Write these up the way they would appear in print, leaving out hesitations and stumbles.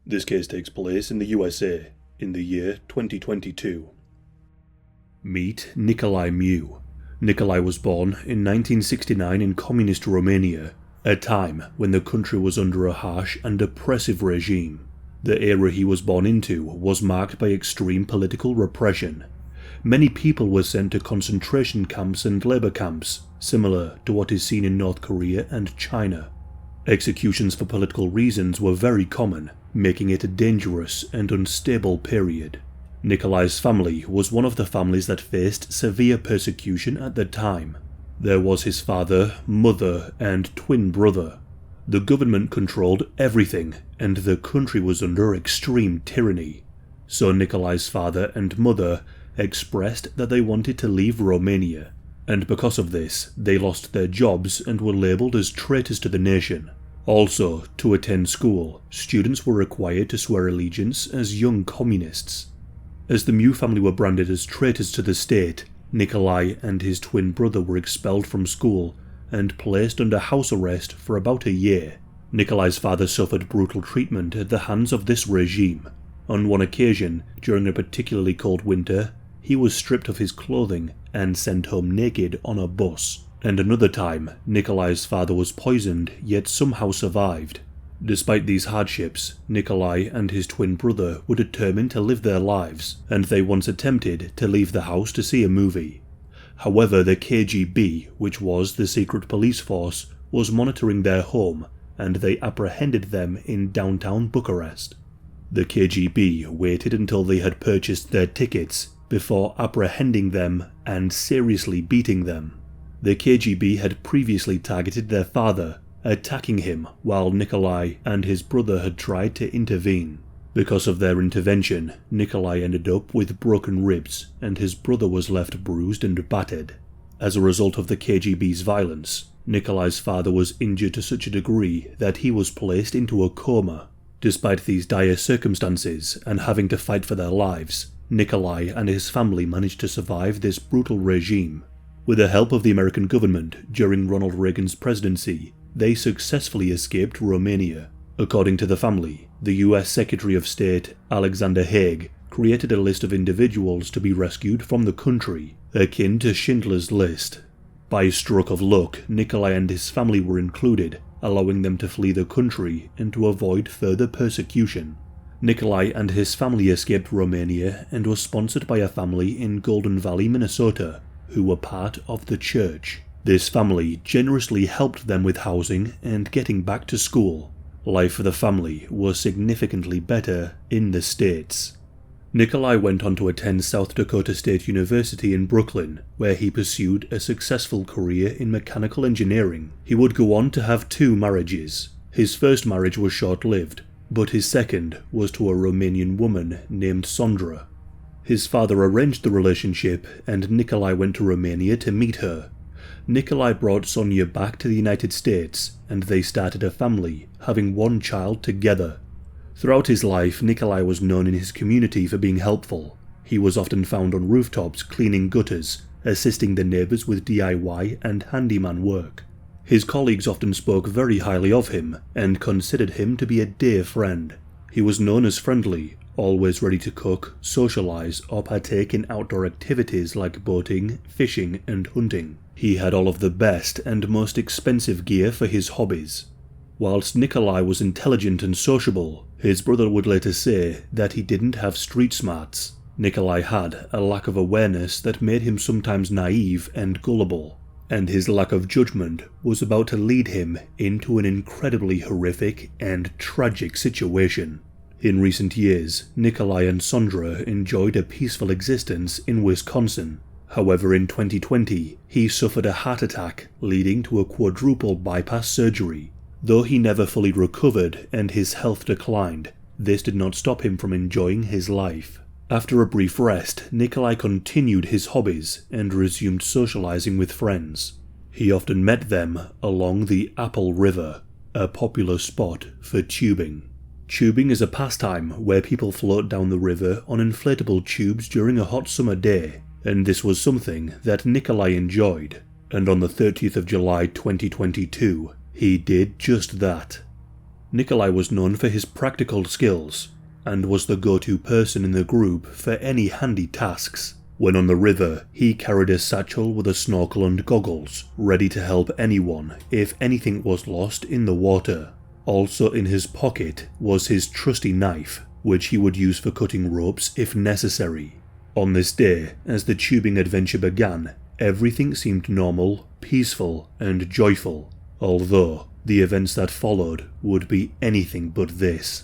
This case takes place in the USA in the year 2022. Meet Nicolae Miu. Nicolae was born in 1969 in communist Romania, a time when the country was under a harsh and oppressive regime. The era he was born into was marked by extreme political repression. Many people were sent to concentration camps and labor camps, similar to what is seen in North Korea and China. Executions for political reasons were very common, making it a dangerous and unstable period. Nicolae's family was one of the families that faced severe persecution at the time. There was his father, mother, and twin brother. The government controlled everything, and the country was under extreme tyranny. So Nicolae's father and mother expressed that they wanted to leave Romania, and because of this, they lost their jobs and were labelled as traitors to the nation. Also, to attend school, students were required to swear allegiance as young communists. As the Miu family were branded as traitors to the state, Nicolae and his twin brother were expelled from school and placed under house arrest for about a year. Nicolae's father suffered brutal treatment at the hands of this regime. On one occasion, during a particularly cold winter, he was stripped of his clothing and sent home naked on a bus. And another time, Nicolae's father was poisoned yet somehow survived. Despite these hardships, Nicolae and his twin brother were determined to live their lives, and they once attempted to leave the house to see a movie. However, the KGB, which was the secret police force, was monitoring their home, and they apprehended them in downtown Bucharest. The KGB waited until they had purchased their tickets before apprehending them and seriously beating them. The KGB had previously targeted their father, attacking him while Nicolae and his brother had tried to intervene. Because of their intervention, Nicolae ended up with broken ribs and his brother was left bruised and battered. As a result of the KGB's violence, Nicolae's father was injured to such a degree that he was placed into a coma. Despite these dire circumstances and having to fight for their lives, Nicolae and his family managed to survive this brutal regime. With the help of the American government during Ronald Reagan's presidency, they successfully escaped Romania. According to the family, the US Secretary of State Alexander Haig created a list of individuals to be rescued from the country, akin to Schindler's List. By a stroke of luck, Nicolae and his family were included, allowing them to flee the country and to avoid further persecution. Nicolae and his family escaped Romania and were sponsored by a family in Golden Valley, Minnesota, who were part of the church. This family generously helped them with housing and getting back to school. Life for the family was significantly better in the States. Nicolae went on to attend South Dakota State University in Brooklyn, where he pursued a successful career in mechanical engineering. He would go on to have 2 marriages. His first marriage was short-lived, but his second was to a Romanian woman named Sondra. His father arranged the relationship, and Nicolae went to Romania to meet her. Nicolae brought Sonia back to the United States, and they started a family, having 1 child together. Throughout his life, Nicolae was known in his community for being helpful. He was often found on rooftops cleaning gutters, assisting the neighbours with DIY and handyman work. His colleagues often spoke very highly of him, and considered him to be a dear friend. He was known as friendly, always ready to cook, socialise, or partake in outdoor activities like boating, fishing, and hunting. He had all of the best and most expensive gear for his hobbies. Whilst Nicolae was intelligent and sociable, his brother would later say that he didn't have street smarts. Nicolae had a lack of awareness that made him sometimes naive and gullible, and his lack of judgment was about to lead him into an incredibly horrific and tragic situation. In recent years, Nicolae and Sondra enjoyed a peaceful existence in Wisconsin. However, in 2020, he suffered a heart attack, leading to a quadruple bypass surgery. Though he never fully recovered and his health declined, this did not stop him from enjoying his life. After a brief rest, Nicolae continued his hobbies and resumed socializing with friends. He often met them along the Apple River, a popular spot for tubing. Tubing is a pastime where people float down the river on inflatable tubes during a hot summer day, and this was something that Nicolae enjoyed, and on the 30th of July 2022, he did just that. Nikolai was known for his practical skills, and was the go-to person in the group for any handy tasks. When on the river, he carried a satchel with a snorkel and goggles, ready to help anyone if anything was lost in the water. Also in his pocket was his trusty knife, which he would use for cutting ropes if necessary. On this day, as the tubing adventure began, everything seemed normal, peaceful, and joyful, although the events that followed would be anything but this.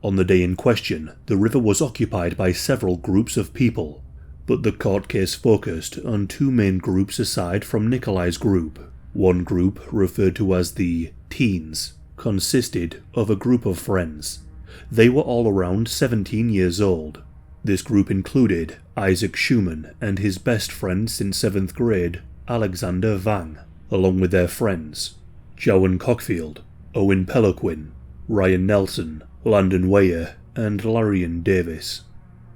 On the day in question, the river was occupied by several groups of people, but the court case focused on two main groups aside from Nikolai's group. One group, referred to as the Teens, consisted of a group of friends. They were all around 17 years old. This group included Isaac Schumann and his best friend since 7th grade, Alexander Vang, along with their friends Joan Cockfield, Owen Peloquin, Ryan Nelson, Landon Weyer, and Larian Davis.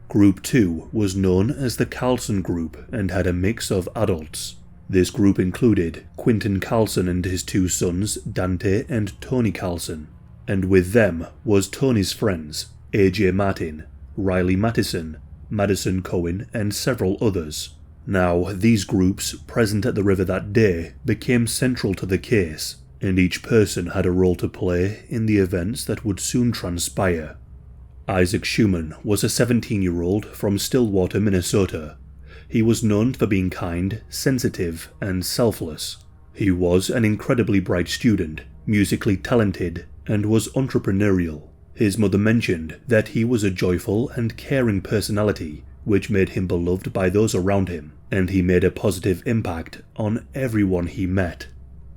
Group 2 was known as the Carlson Group and had a mix of adults. This group included Quinton Carlson and his two sons Dante and Tony Carlson, and with them was Tony's friends AJ Martin, Riley Mattison, Madison Cohen, and several others. Now, these groups present at the river that day became central to the case, and each person had a role to play in the events that would soon transpire. Isaac Schumann was a 17-year-old from Stillwater, Minnesota. He was known for being kind, sensitive, and selfless. He was an incredibly bright student, musically talented, and was entrepreneurial. His mother mentioned that he was a joyful and caring personality, which made him beloved by those around him, and he made a positive impact on everyone he met.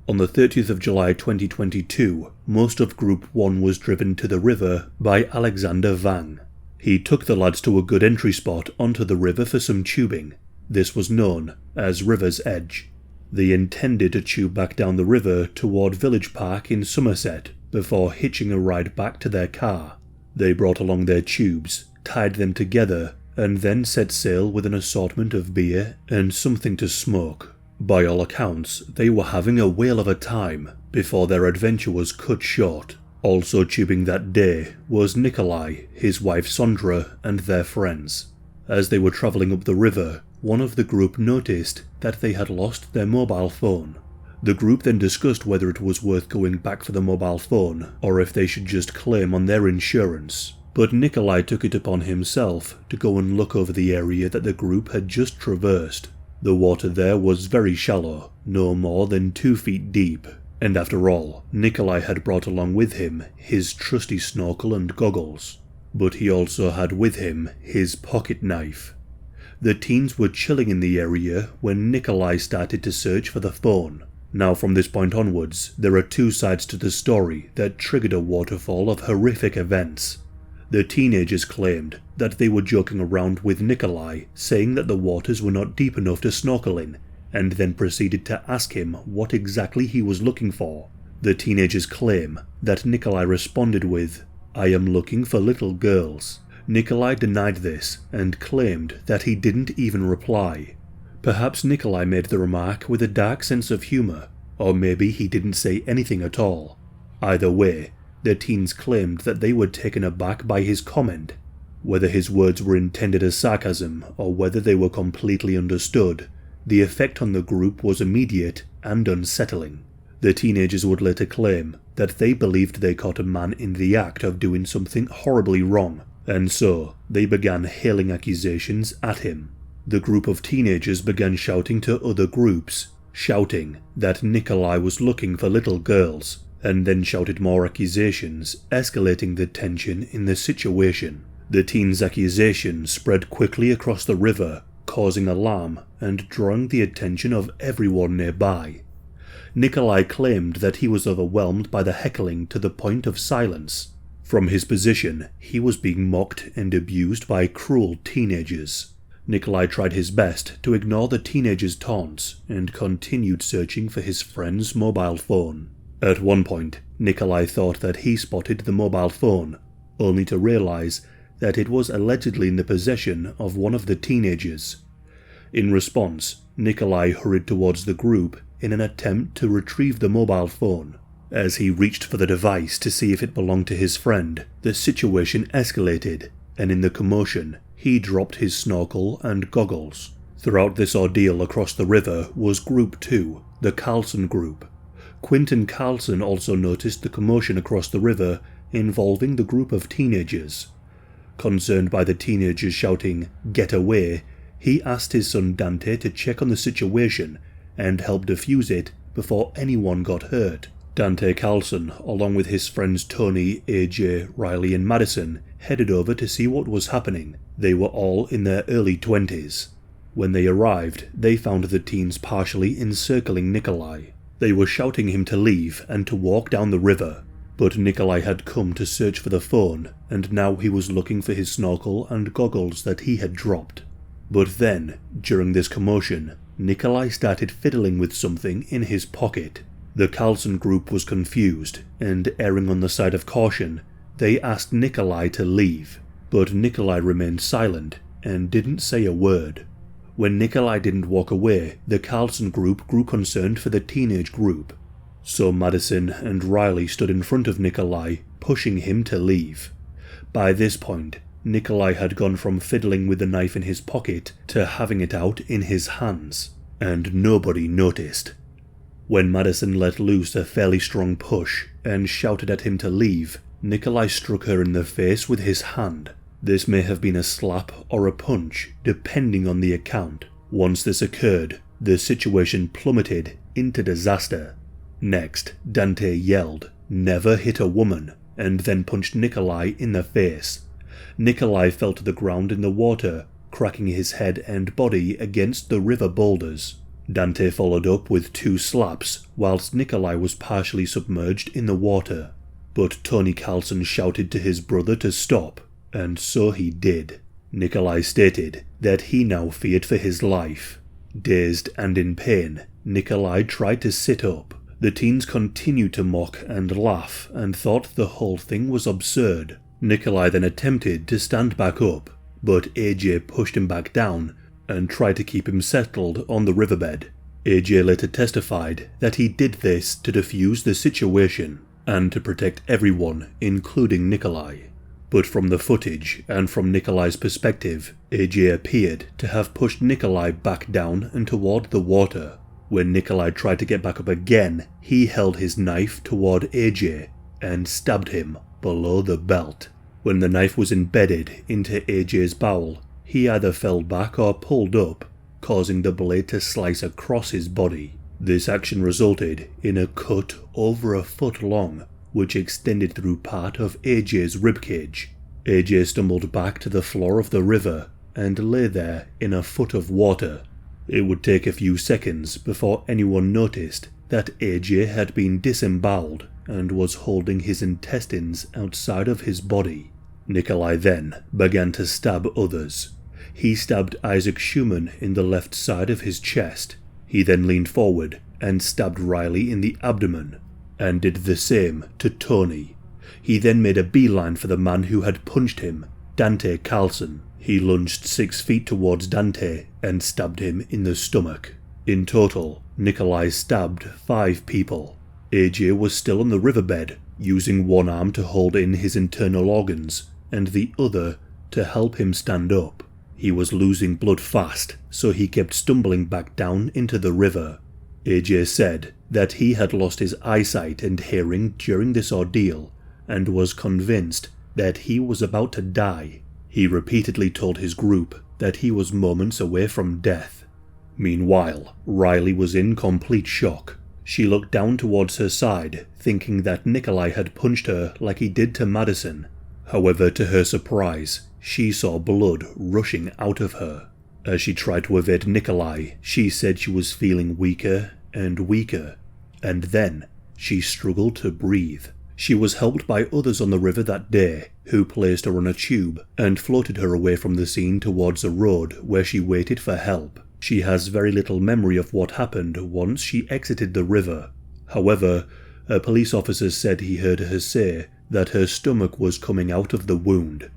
On the 30th of July 2022, most of Group 1 was driven to the river by Alexander Vang. He took the lads to a good entry spot onto the river for some tubing. This was known as River's Edge. They intended to tube back down the river toward Village Park in Somerset before hitching a ride back to their car. They brought along their tubes, tied them together, and then set sail with an assortment of beer and something to smoke. By all accounts, they were having a whale of a time before their adventure was cut short. Also tubing that day was Nikolai, his wife Sondra, and their friends. As they were travelling up the river, one of the group noticed that they had lost their mobile phone. The group then discussed whether it was worth going back for the mobile phone or if they should just claim on their insurance, but Nikolai took it upon himself to go and look over the area that the group had just traversed. The water there was very shallow, no more than 2 feet deep, and after all, Nikolai had brought along with him his trusty snorkel and goggles, but he also had with him his pocket knife. The teens were chilling in the area when Nikolai started to search for the phone. Now from this point onwards, there are two sides to the story that triggered a waterfall of horrific events. The teenagers claimed that they were joking around with Nikolai, saying that the waters were not deep enough to snorkel in, and then proceeded to ask him what exactly he was looking for. The teenagers claim that Nikolai responded with, "I am looking for little girls." Nikolai denied this and claimed that he didn't even reply. Perhaps Nikolai made the remark with a dark sense of humour, or maybe he didn't say anything at all. Either way, the teens claimed that they were taken aback by his comment. Whether his words were intended as sarcasm or whether they were completely understood, the effect on the group was immediate and unsettling. The teenagers would later claim that they believed they caught a man in the act of doing something horribly wrong, and so they began hailing accusations at him. The group of teenagers began shouting to other groups, shouting that Nikolai was looking for little girls, and then shouted more accusations, escalating the tension in the situation. The teens' accusations spread quickly across the river, causing alarm and drawing the attention of everyone nearby. Nikolai claimed that he was overwhelmed by the heckling to the point of silence. From his position, he was being mocked and abused by cruel teenagers. Nikolai tried his best to ignore the teenagers' taunts and continued searching for his friend's mobile phone. At one point, Nikolai thought that he spotted the mobile phone, only to realize that it was allegedly in the possession of one of the teenagers. In response, Nikolai hurried towards the group in an attempt to retrieve the mobile phone. As he reached for the device to see if it belonged to his friend, the situation escalated, and in the commotion, he dropped his snorkel and goggles. Throughout this ordeal across the river was Group 2, the Carlson Group. Quentin Carlson also noticed the commotion across the river involving the group of teenagers. Concerned by the teenagers shouting, "Get away," he asked his son Dante to check on the situation and help defuse it before anyone got hurt. Dante Carlson, along with his friends Tony, AJ, Riley and Madison, headed over to see what was happening. They were all in their early 20s. When they arrived, they found the teens partially encircling Nikolai. They were shouting him to leave and to walk down the river, but Nikolai had come to search for the phone, and now he was looking for his snorkel and goggles that he had dropped. But then, during this commotion, Nikolai started fiddling with something in his pocket. The Carlson group was confused, and erring on the side of caution, they asked Nikolai to leave, but Nikolai remained silent and didn't say a word. When Nikolai didn't walk away, the Carlson group grew concerned for the teenage group. So Madison and Riley stood in front of Nikolai, pushing him to leave. By this point, Nikolai had gone from fiddling with the knife in his pocket to having it out in his hands, and nobody noticed. When Madison let loose a fairly strong push and shouted at him to leave, Nikolai struck her in the face with his hand. This may have been a slap or a punch, depending on the account. Once this occurred, the situation plummeted into disaster. Next, Dante yelled, "Never hit a woman," and then punched Nikolai in the face. Nikolai fell to the ground in the water, cracking his head and body against the river boulders. Dante followed up with 2 slaps, whilst Nikolai was partially submerged in the water. But Tony Carlson shouted to his brother to stop, and so he did. Nikolai stated that he now feared for his life. Dazed and in pain, Nikolai tried to sit up. The teens continued to mock and laugh and thought the whole thing was absurd. Nikolai then attempted to stand back up, but AJ pushed him back down and tried to keep him settled on the riverbed. AJ later testified that he did this to defuse the situation and to protect everyone, including Nikolai. But from the footage and from Nikolai's perspective, AJ appeared to have pushed Nikolai back down and toward the water. When Nikolai tried to get back up again, he held his knife toward AJ and stabbed him below the belt. When the knife was embedded into AJ's bowel, he either fell back or pulled up, causing the blade to slice across his body. This action resulted in a cut over a foot long, which extended through part of AJ's ribcage. AJ stumbled back to the floor of the river and lay there in a foot of water. It would take a few seconds before anyone noticed that AJ had been disemboweled and was holding his intestines outside of his body. Nikolai then began to stab others. He stabbed Isaac Schumann in the left side of his chest. He then leaned forward and stabbed Riley in the abdomen, and did the same to Tony. He then made a beeline for the man who had punched him, Dante Carlson. He lunged 6 feet towards Dante and stabbed him in the stomach. In total, Nikolai stabbed 5 people. AJ was still on the riverbed, using one arm to hold in his internal organs and the other to help him stand up. He was losing blood fast, so he kept stumbling back down into the river. AJ said that he had lost his eyesight and hearing during this ordeal and was convinced that he was about to die. He repeatedly told his group that he was moments away from death. Meanwhile, Riley was in complete shock. She looked down towards her side, thinking that Nikolai had punched her like he did to Madison. However, to her surprise, she saw blood rushing out of her. As she tried to evade Nikolai, she said she was feeling weaker and weaker, and then she struggled to breathe. She was helped by others on the river that day, who placed her on a tube and floated her away from the scene towards a road where she waited for help. She has very little memory of what happened once she exited the river. However, a police officer said he heard her say that her stomach was coming out of the wound.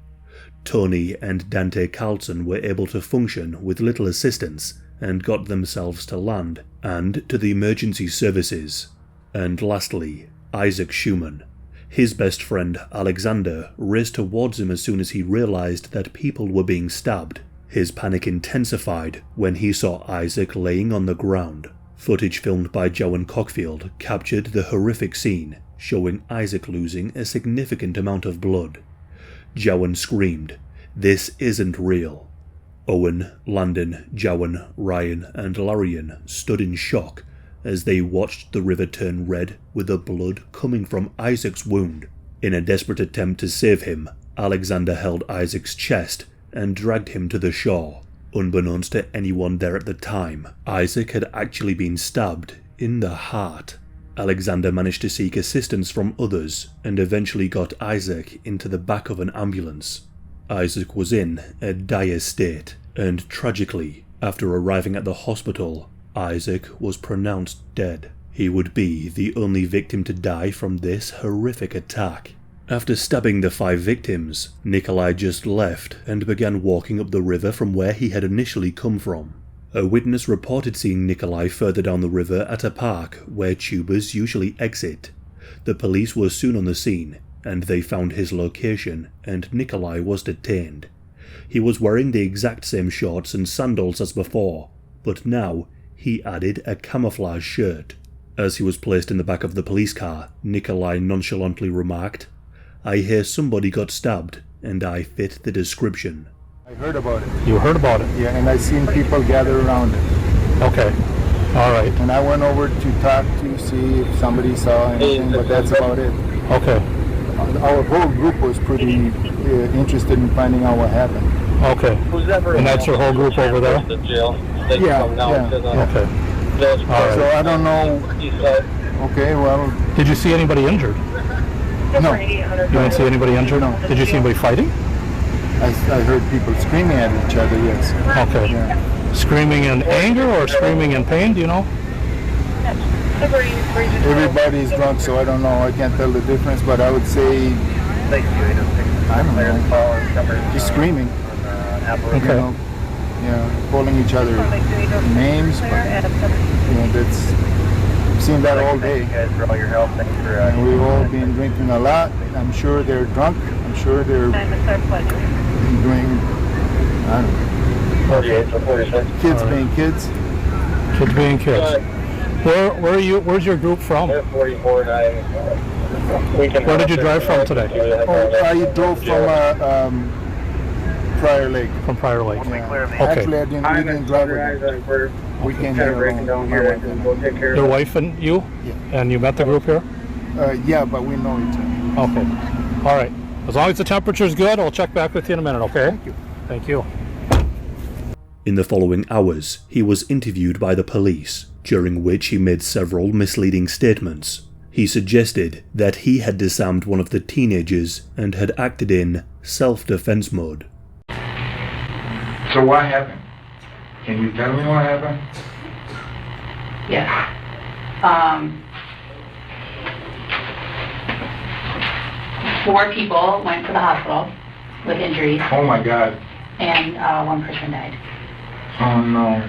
Tony and Dante Carlson were able to function with little assistance and got themselves to land and to the emergency services. And lastly, Isaac Schumann. His best friend, Alexander, raced towards him as soon as he realized that people were being stabbed. His panic intensified when he saw Isaac laying on the ground. Footage filmed by Joan Cockfield captured the horrific scene, showing Isaac losing a significant amount of blood. Joan screamed, "This isn't real." Owen, Landon, Joan, Ryan, and Larian stood in shock as they watched the river turn red with the blood coming from Isaac's wound. In a desperate attempt to save him, Alexander held Isaac's chest and dragged him to the shore. Unbeknownst to anyone there at the time, Isaac had actually been stabbed in the heart. Alexander managed to seek assistance from others and eventually got Isaac into the back of an ambulance. Isaac was in a dire state, and tragically, after arriving at the hospital, Isaac was pronounced dead. He would be the only victim to die from this horrific attack. After stabbing the 5 victims, Nikolai just left and began walking up the river from where he had initially come from. A witness reported seeing Nikolai further down the river at a park where tubers usually exit. The police were soon on the scene, and they found his location, and Nikolai was detained. He was wearing the exact same shorts and sandals as before, but now he added a camouflage shirt. As he was placed in the back of the police car, Nikolai nonchalantly remarked, "I hear somebody got stabbed, and I fit the description." I heard about it. You heard about it? Yeah, and I seen people gather around it. Okay. All right. And I went over to talk to see if somebody saw anything, but that's about it. Okay. Our whole group was pretty interested in finding out what happened. Okay. And that's your whole group over there? Yeah. Okay. All right. So I don't know. Okay, well. Did you see anybody injured? No. You didn't see anybody injured? No. Did you see anybody fighting? I heard people screaming at each other, yes. Okay. Yeah. Screaming in anger or screaming in pain, do you know? Everybody's drunk, so I don't know. I can't tell the difference, but I would say, I don't know, just screaming. Okay. You know, yeah, calling each other names, but, you know, that's, I've seen that all day. And we've all been drinking a lot. I'm sure they're drunk. I'm sure they're doing, I don't know, kids being kids. Kids being kids. Where are you? Where's your group from? Where did you drive from today? Oh, I drove from Prior Lake. From Prior Lake. Yeah. Okay. Actually, we didn't drive with them. We came here alone. Your wife and you? Yeah. And you met the group here? Yeah, but we know each other. Okay. All right. As long as the temperature's good, I'll check back with you in a minute, okay? Thank you. Thank you. In the following hours, he was interviewed by the police, during which he made several misleading statements. He suggested that he had disarmed one of the teenagers and had acted in self-defense mode. So what happened? Can you tell me what happened? Yes. 4 people went to the hospital with injuries, Oh my God. and 1 person died. Oh no.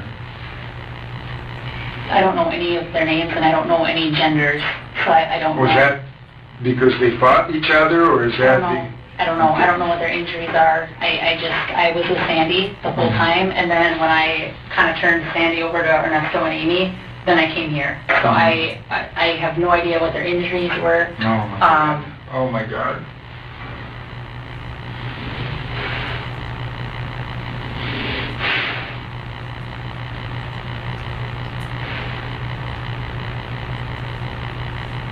I don't know any of their names, and I don't know any genders, so I don't Was know. that because they fought each other, or is I that don't know. I don't know. I don't know what their injuries are. I was with Sandy the whole time, and then when I kind of turned Sandy over to Ernesto and Amy, then I came here. So I have no idea what their injuries were. Oh my God. Oh my God.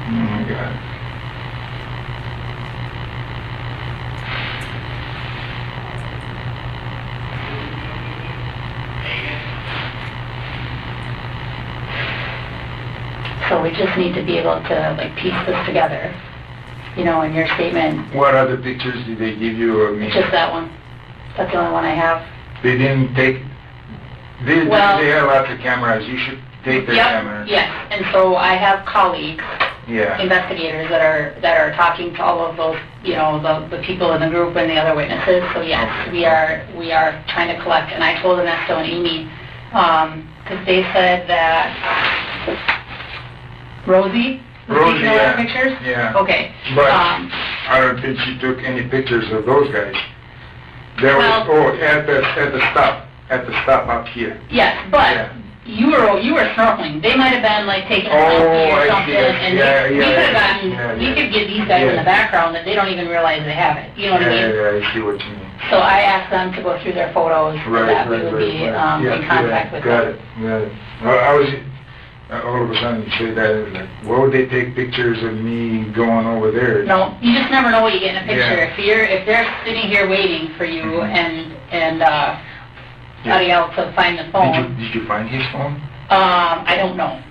Oh my God. So we just need to be able to like piece this together. You know, in your statement, What other pictures did they give you of me? just that one. That's the only one I have. They didn't take. They have lots of cameras. You should take their cameras. Yes. And so I have colleagues, Yeah. investigators that are talking to all of those, you know, the people in the group and the other witnesses. So yes, we are trying to collect. And I told Ernesto and Amy, because they said that Rosie Rosie, Speaking of our pictures? Yeah. Okay. But I don't think she took any pictures of those guys. There was, at the stop up here. Yes, but Yeah. you were snorkeling. They might have been like taking a selfie or I something, see. and we could get these guys in the background that they don't even realize they have it. You know what I mean? Yeah, I see what you mean. So I asked them to go through their photos so that we would be in contact with got them. Got it. Well, I was, all of a sudden you say that, it was like, why would they take pictures of me going over there? No, you just never know what you get in a picture. Yeah. If they're sitting here waiting for you and somebody else to find the phone. Did you find his phone? I don't know.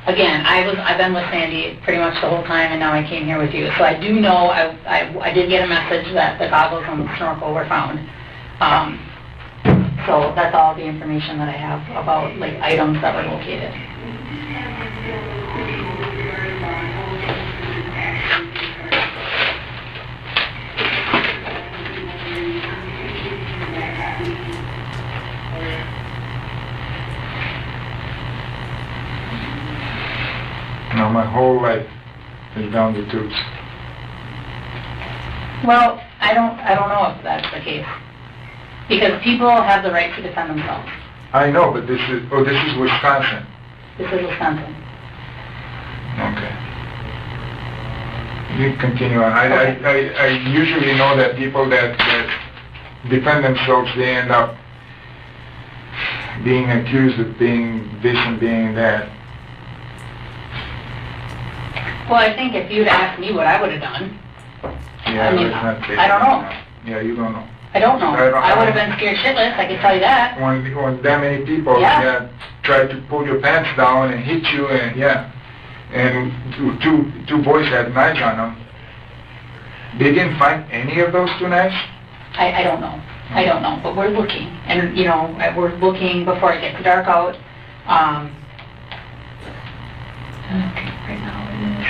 Again, I've been with Sandy pretty much the whole time, and now I came here with you. So I do know I did get a message that the goggles and the snorkel were found. So that's all the information that I have about like items that were located. No, my whole life is down the tubes. Well, I don't know if that's the case, because people have the right to defend themselves. I know, but this is Wisconsin. This is Wisconsin. Okay. You continue on. I usually know that people that defend themselves, they end up being accused of being this and being that. Well, I think if you'd asked me what I would have done, Yeah, I mean, let's not say I don't know. that. Yeah, you don't know. I don't know. I would have been scared shitless, I can tell you that. When that many people try to pull your pants down and hit you, and two boys had knives on them. They didn't find any of those two knives? I don't know. I don't know, but we're looking, and we're looking before it gets dark out. Okay, right now it is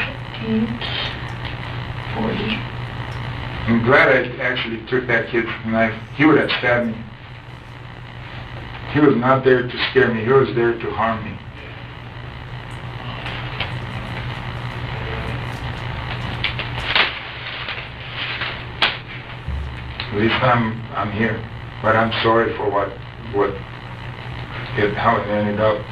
8:40. I'm glad I actually took that kid's knife. He would have stabbed me. He was not there to scare me. He was there to harm me. At least I'm here. But I'm sorry for how it ended up.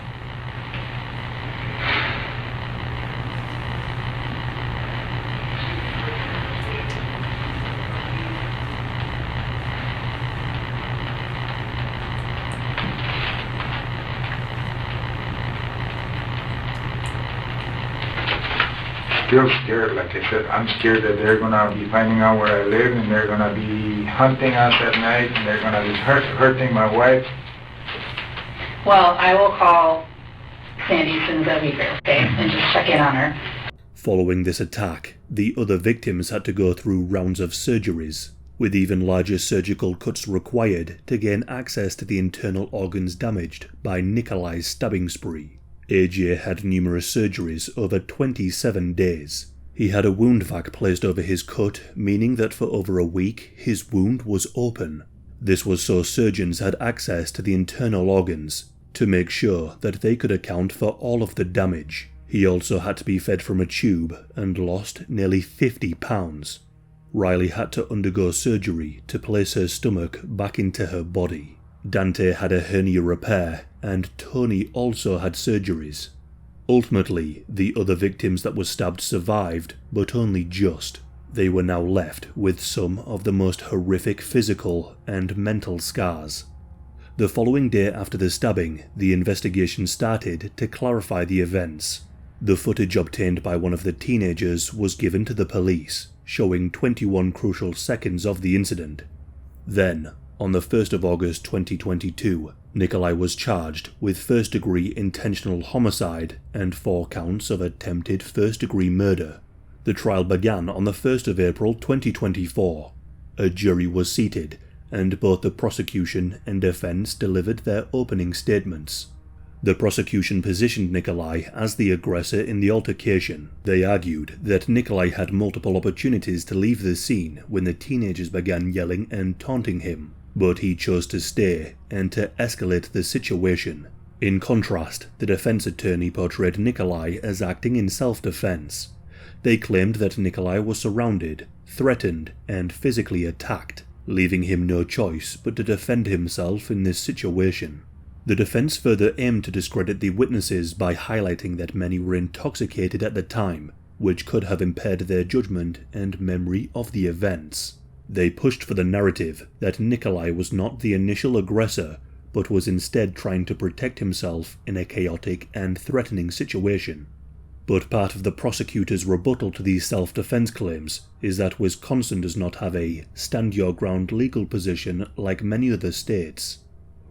Still scared, like I said. I'm scared that they're going to be finding out where I live, and they're going to be hunting us at night, and they're going to be hurting my wife. Well, I will call Sandy as soon as I leave her, okay, and just check in on her. Following this attack, the other victims had to go through rounds of surgeries, with even larger surgical cuts required to gain access to the internal organs damaged by Nikolai's stabbing spree. AJ had numerous surgeries over 27 days. He had a wound vac placed over his cut, meaning that for over a week his wound was open. This was so surgeons had access to the internal organs, to make sure that they could account for all of the damage. He also had to be fed from a tube and lost nearly 50 pounds. Riley had to undergo surgery to place her stomach back into her body. Dante had a hernia repair, and Tony also had surgeries. Ultimately, the other victims that were stabbed survived, but only just. They were now left with some of the most horrific physical and mental scars. The following day after the stabbing, the investigation started to clarify the events. The footage obtained by one of the teenagers was given to the police, showing 21 crucial seconds of the incident. Then, on the 1st of August 2022, Nikolai was charged with first-degree intentional homicide and 4 counts of attempted first-degree murder. The trial began on the 1st of April 2024. A jury was seated, and both the prosecution and defense delivered their opening statements. The prosecution positioned Nikolai as the aggressor in the altercation. They argued that Nikolai had multiple opportunities to leave the scene when the teenagers began yelling and taunting him, but he chose to stay and to escalate the situation. In contrast, the defense attorney portrayed Nikolai as acting in self-defense. They claimed that Nikolai was surrounded, threatened, and physically attacked, leaving him no choice but to defend himself in this situation. The defense further aimed to discredit the witnesses by highlighting that many were intoxicated at the time, which could have impaired their judgment and memory of the events. They pushed for the narrative that Nikolai was not the initial aggressor, but was instead trying to protect himself in a chaotic and threatening situation. But part of the prosecutor's rebuttal to these self-defense claims is that Wisconsin does not have a stand-your-ground legal position like many other states.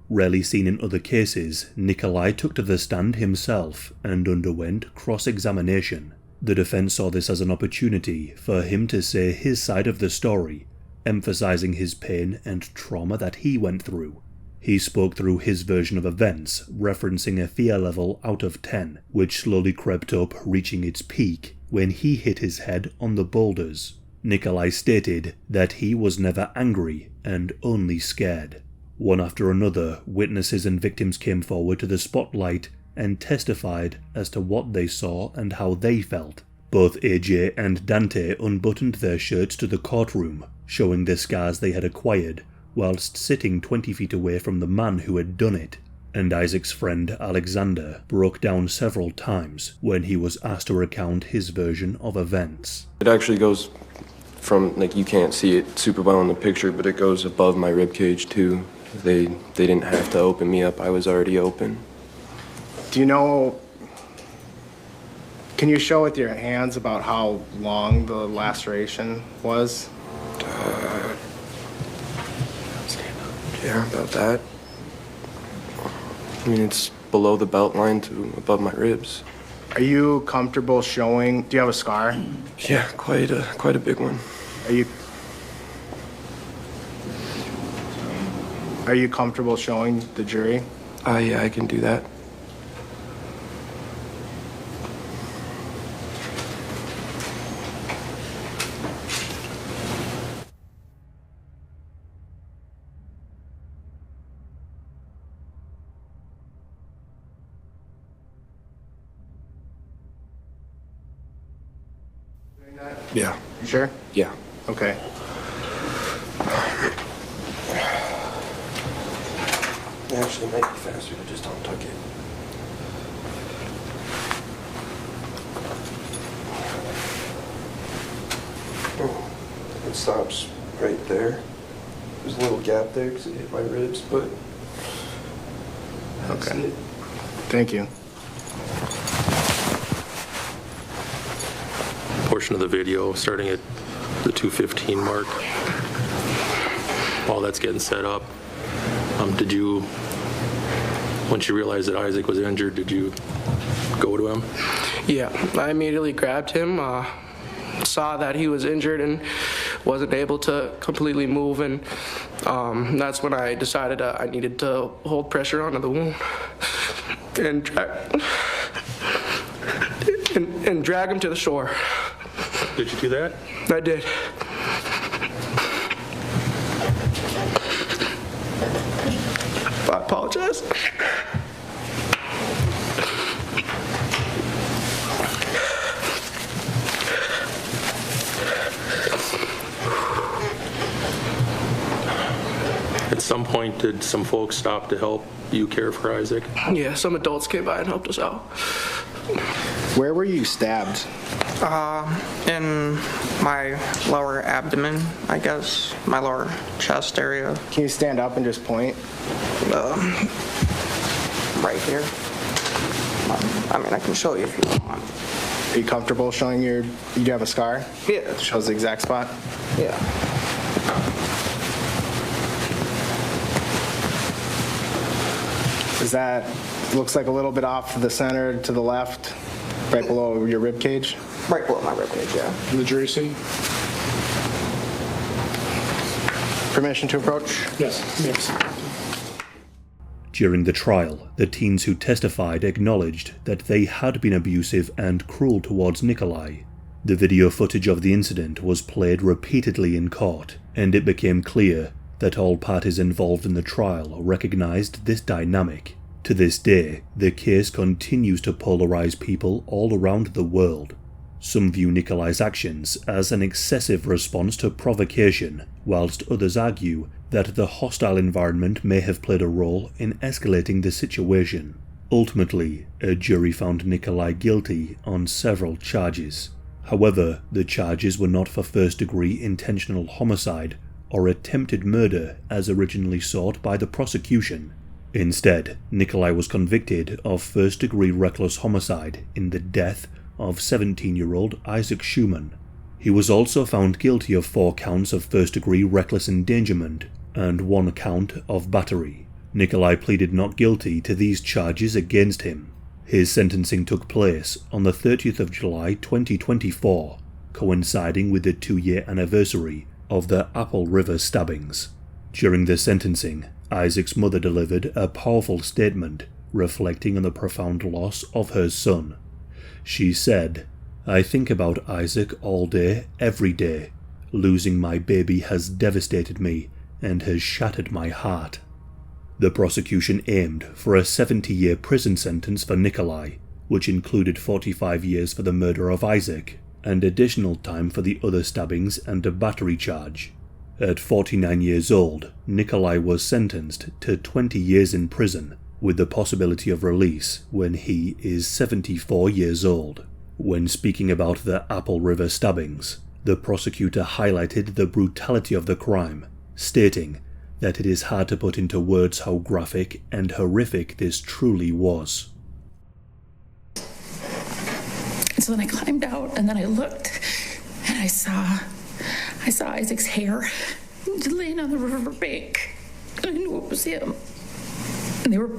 Rarely seen in other cases, Nikolai took to the stand himself and underwent cross-examination. The defense saw this as an opportunity for him to say his side of the story, emphasizing his pain and trauma that he went through. He spoke through his version of events, referencing a fear level out of 10, which slowly crept up, reaching its peak when he hit his head on the boulders. Nikolai stated that he was never angry and only scared. One after another, witnesses and victims came forward to the spotlight and testified as to what they saw and how they felt. Both AJ and Dante unbuttoned their shirts to the courtroom, showing the scars they had acquired, whilst sitting 20 feet away from the man who had done it. And Isaac's friend Alexander broke down several times when he was asked to recount his version of events. It actually goes from, like, you can't see it super well in the picture, but it goes above my ribcage too. They didn't have to open me up, I was already open. Do you know, can you show with your hands about how long the laceration was? Yeah, about that. I mean, it's below the belt line to above my ribs. Are you comfortable showing, do you have a scar? Yeah, quite a big one. Are you comfortable showing the jury? Yeah, I can do that. Yeah. You sure? Yeah. Okay. Actually, it might be faster to just untuck it. It stops right there. There's a little gap there because it hit my ribs, but that's Okay. it. Thank you. Portion of the video starting at the 2:15 mark. While that's getting set up, did you, once you realized that Isaac was injured, did you go to him? Yeah, I immediately grabbed him, saw that he was injured and wasn't able to completely move, and that's when I decided I needed to hold pressure onto the wound and drag him to the shore. Did you do that? I did. I apologize. At some point, did some folks stop to help you care for Isaac? Yeah, some adults came by and helped us out. Where were you stabbed? In my lower abdomen, I guess, my lower chest area, Can you stand up and just point? right here. I mean, I can show you if you want. Are you comfortable showing you do have a scar? Yeah. It shows the exact spot? Yeah. Is that, looks like a little bit off to the center, to the left, right below your rib cage? Right below my ribcage, yeah. The jury seat? Permission to approach? Yes. During the trial, the teens who testified acknowledged that they had been abusive and cruel towards Nikolai. The video footage of the incident was played repeatedly in court, and it became clear that all parties involved in the trial recognized this dynamic. To this day, the case continues to polarize people all around the world. Some view Nikolai's actions as an excessive response to provocation, whilst others argue that the hostile environment may have played a role in escalating the situation. Ultimately, a jury found Nikolai guilty on several charges. However, the charges were not for first-degree intentional homicide or attempted murder as originally sought by the prosecution. Instead, Nikolai was convicted of first-degree reckless homicide in the death of 17-year-old Isaac Schumann. He was also found guilty of 4 counts of first-degree reckless endangerment and 1 count of battery. Nikolai pleaded not guilty to these charges against him. His sentencing took place on the 30th of July 2024, coinciding with the 2-year anniversary of the Apple River stabbings. During the sentencing, Isaac's mother delivered a powerful statement reflecting on the profound loss of her son. She said, "I think about Isaac all day, every day. Losing my baby has devastated me and has shattered my heart." The prosecution aimed for a 70-year prison sentence for Nikolai, which included 45 years for the murder of Isaac, and additional time for the other stabbings and a battery charge. At 49 years old, Nikolai was sentenced to 20 years in prison, with the possibility of release when he is 74 years old. When speaking about the Apple River stabbings, the prosecutor highlighted the brutality of the crime, stating that it is hard to put into words how graphic and horrific this truly was. So then I climbed out and then I looked and I saw Isaac's hair laying on the riverbank. I knew it was him. And they were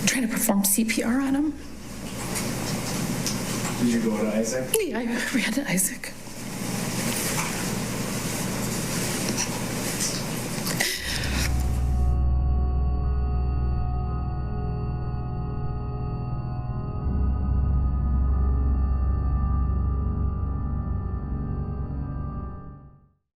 trying to perform CPR on him. Did you go to Isaac? Yeah, I ran to Isaac.